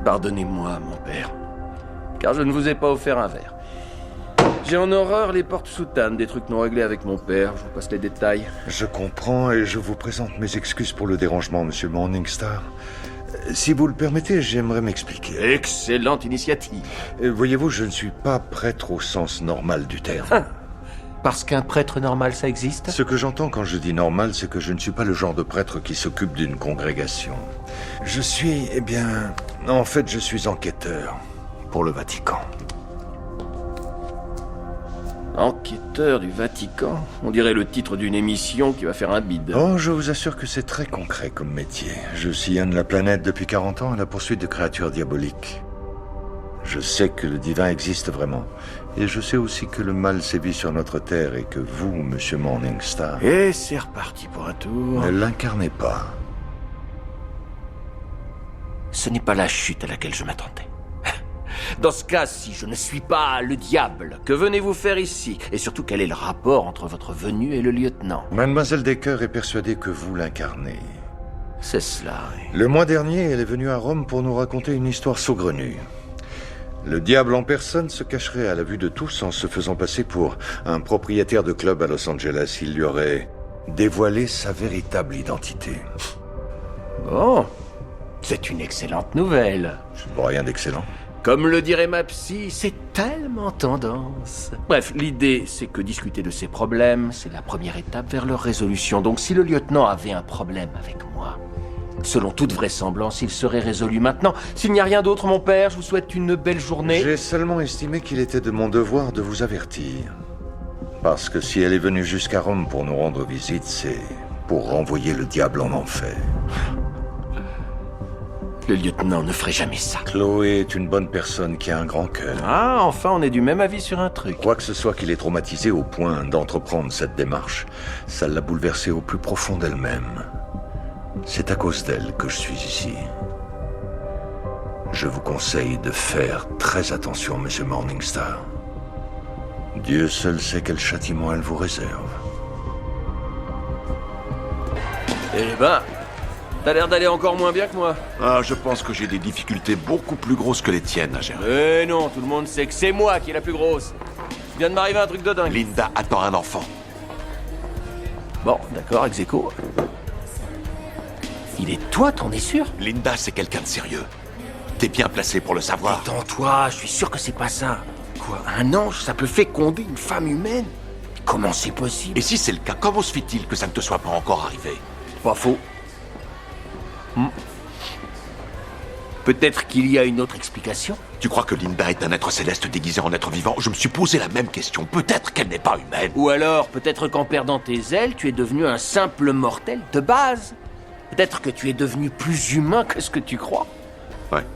Pardonnez-moi, mon père, car je ne vous ai pas offert un verre. J'ai en horreur les portes soutanes, des trucs non réglés avec mon père. Je vous passe les détails. Je comprends et je vous présente mes excuses pour le dérangement, monsieur Morningstar. Si vous le permettez, j'aimerais m'expliquer. Excellente initiative. Voyez-vous, je ne suis pas prêtre au sens normal du terme. Parce qu'un prêtre normal, ça existe? Ce que j'entends quand je dis normal, c'est que je ne suis pas le genre de prêtre qui s'occupe d'une congrégation. Je suis, en fait, je suis enquêteur pour le Vatican. Enquêteur du Vatican? On dirait le titre d'une émission qui va faire un bide. Oh, je vous assure que c'est très concret comme métier. Je sillonne la planète depuis 40 ans à la poursuite de créatures diaboliques. Je sais que le divin existe vraiment. Et je sais aussi que le mal sévit sur notre terre et que vous, monsieur Morningstar... Et c'est reparti pour un tour. Ne l'incarnez pas. Ce n'est pas la chute à laquelle je m'attendais. Dans ce cas, si je ne suis pas le diable, que venez-vous faire ici? Et surtout, quel est le rapport entre votre venue et le lieutenant? Mademoiselle Decker est persuadée que vous l'incarnez. C'est cela, oui. Le mois dernier, elle est venue à Rome pour nous raconter une histoire saugrenue. Le diable en personne se cacherait à la vue de tous en se faisant passer pour un propriétaire de club à Los Angeles. Il lui aurait dévoilé sa véritable identité. Bon, c'est une excellente nouvelle. Je ne vois rien d'excellent. Comme le dirait ma psy, c'est tellement tendance. Bref, l'idée, c'est que discuter de ces problèmes, c'est la première étape vers leur résolution. Donc si le lieutenant avait un problème avec moi, selon toute vraisemblance, il serait résolu maintenant. S'il n'y a rien d'autre, mon père, je vous souhaite une belle journée. J'ai seulement estimé qu'il était de mon devoir de vous avertir. Parce que si elle est venue jusqu'à Rome pour nous rendre visite, c'est pour renvoyer le diable en enfer. Le lieutenant ne ferait jamais ça. Chloé est une bonne personne qui a un grand cœur. Ah, enfin, on est du même avis sur un truc. Quoi que ce soit qu'il est traumatisé au point d'entreprendre cette démarche, ça l'a bouleversée au plus profond d'elle-même. C'est à cause d'elle que je suis ici. Je vous conseille de faire très attention, monsieur Morningstar. Dieu seul sait quel châtiment elle vous réserve. Eh ben, t'as l'air d'aller encore moins bien que moi. Ah, je pense que j'ai des difficultés beaucoup plus grosses que les tiennes à gérer. Eh non, tout le monde sait que c'est moi qui est la plus grosse. Il vient de m'arriver un truc de dingue. Linda attend un enfant. Bon, d'accord, ex aequo. Il est toi, t'en es sûr? Linda, c'est quelqu'un de sérieux. T'es bien placé pour le savoir. Détends-toi, je suis sûr que c'est pas ça. Quoi, un ange, ça peut féconder une femme humaine? Comment c'est possible? Et si c'est le cas, comment se fait-il que ça ne te soit pas encore arrivé? Pas faux. Peut-être qu'il y a une autre explication? Tu crois que Linda est un être céleste déguisé en être vivant? Je me suis posé la même question. Peut-être qu'elle n'est pas humaine. Ou alors, peut-être qu'en perdant tes ailes, tu es devenu un simple mortel de base. Peut-être que tu es devenu plus humain que ce que tu crois. Ouais.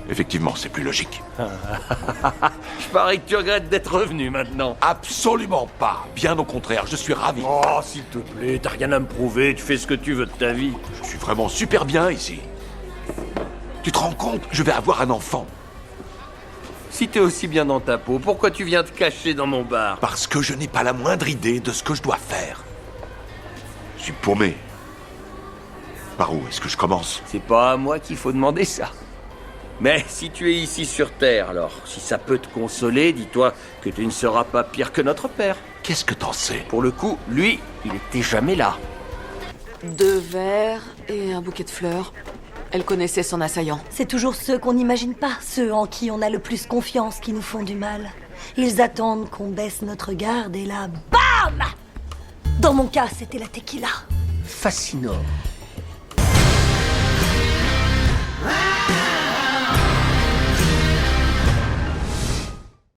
Effectivement, c'est plus logique. Je parie que tu regrettes d'être revenu maintenant. Absolument pas. Bien au contraire, je suis ravi. Oh, s'il te plaît, t'as rien à me prouver, tu fais ce que tu veux de ta vie. Je suis vraiment super bien ici. Tu te rends compte? Je vais avoir un enfant. Si t'es aussi bien dans ta peau, pourquoi tu viens te cacher dans mon bar? Parce que je n'ai pas la moindre idée de ce que je dois faire. Je suis paumé. Par où est-ce que je commence? C'est pas à moi qu'il faut demander ça. Mais si tu es ici sur Terre, alors, si ça peut te consoler, dis-toi que tu ne seras pas pire que notre père. Qu'est-ce que t'en sais? Pour le coup, lui, il était jamais là. 2 verres et un bouquet de fleurs. Elle connaissait son assaillant. C'est toujours ceux qu'on n'imagine pas, ceux en qui on a le plus confiance qui nous font du mal. Ils attendent qu'on baisse notre garde et là, BAM! Dans mon cas, c'était la tequila. Fascinant.